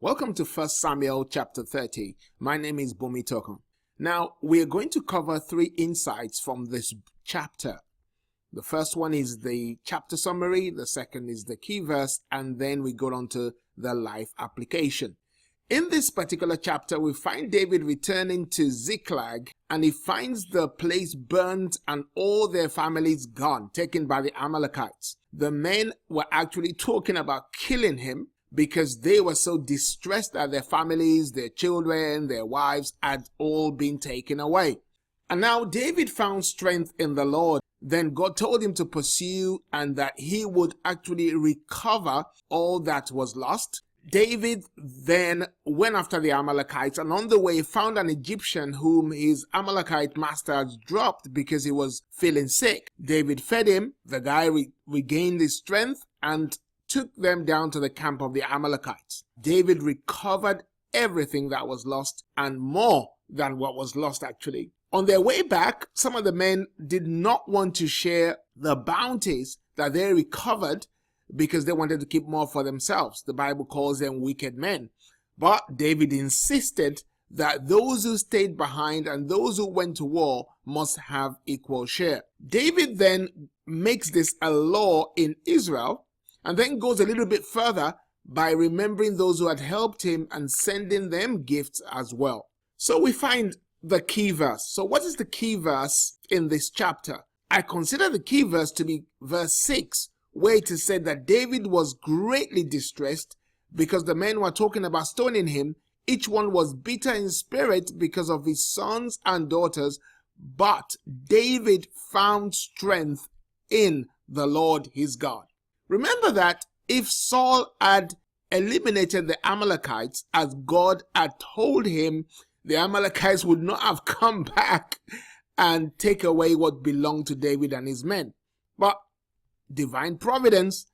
Welcome to 1 Samuel chapter 30. My name is Boomy Tokan. Now, we are going to cover 3 insights from this chapter. The first one is the chapter summary, the second is the key verse, and then we go on to the life application. In this particular chapter, we find David returning to Ziklag, and he finds the place burnt and all their families gone, taken by the Amalekites. The men were actually talking about killing him, because they were so distressed that their families, their children, their wives had all been taken away. And now David found strength in the Lord. Then God told him to pursue and that he would actually recover all that was lost. David then went after the Amalekites, and on the way found an Egyptian whom his Amalekite master had dropped because he was feeling sick. David fed him. The guy regained his strength and took them down to the camp of the Amalekites. David recovered everything that was lost and more than what was lost actually. On their way back, some of the men did not want to share the bounties that they recovered because they wanted to keep more for themselves. The Bible calls them wicked men. But David insisted that those who stayed behind and those who went to war must have equal share. David then makes this a law in Israel, and then goes a little bit further by remembering those who had helped him and sending them gifts as well. So we find the key verse. So what is the key verse in this chapter? I consider the key verse to be verse 6, where it is said that David was greatly distressed because the men were talking about stoning him. Each one was bitter in spirit because of his sons and daughters, but David found strength in the Lord his God. Remember that if Saul had eliminated the Amalekites as God had told him, the Amalekites would not have come back and take away what belonged to David and his men. But divine providence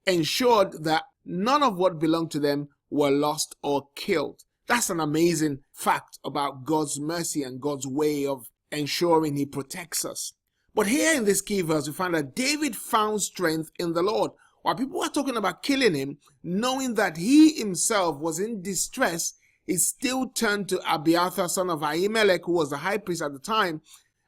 ensured that none of what belonged to them were lost or killed. That's an amazing fact about God's mercy and God's way of ensuring he protects us. But here in this key verse, we find that David found strength in the Lord. While people were talking about killing him, knowing that he himself was in distress, he still turned to Abiathar, son of Ahimelech, who was the high priest at the time,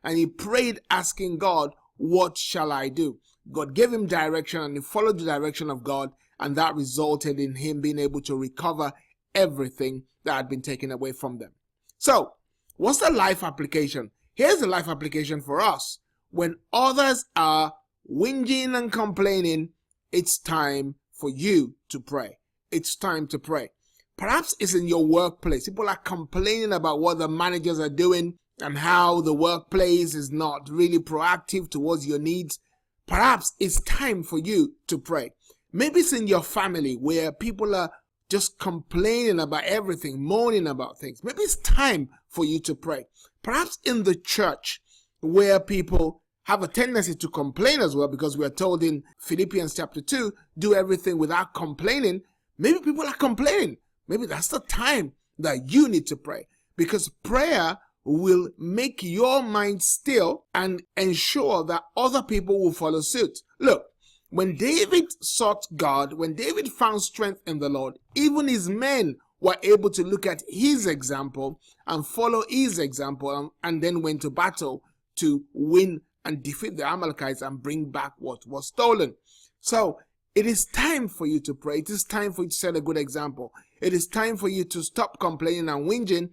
and he prayed asking God, what shall I do? God gave him direction, and he followed the direction of God, and that resulted in him being able to recover everything that had been taken away from them. So, what's the life application? Here's the life application for us. When others are whinging and complaining, it's time for you to pray. It's time to pray. Perhaps it's in your workplace. People are complaining about what the managers are doing and how the workplace is not really proactive towards your needs. Perhaps it's time for you to pray. Maybe it's in your family where people are just complaining about everything, moaning about things. Maybe it's time for you to pray. Perhaps in the church where people have a tendency to complain as well, because we are told in Philippians chapter 2, do everything without complaining. Maybe people are complaining. Maybe that's the time that you need to pray, because prayer will make your mind still and ensure that other people will follow suit. Look, when David sought God, when David found strength in the Lord, even his men were able to look at his example and follow his example, and then went to battle to win and defeat the Amalekites and bring back what was stolen. So it is time for you to pray. It is time for you to set a good example. It is time for you to stop complaining and whinging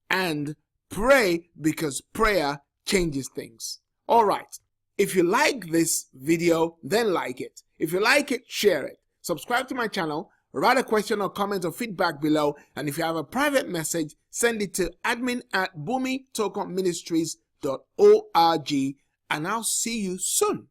and pray, because prayer changes things. All right. If you like this video, then like it. If you like it, share it. Subscribe to my channel. Write a question or comment or feedback below. And if you have a private message, send it to admin@boomytokanministries.org. And I'll see you soon.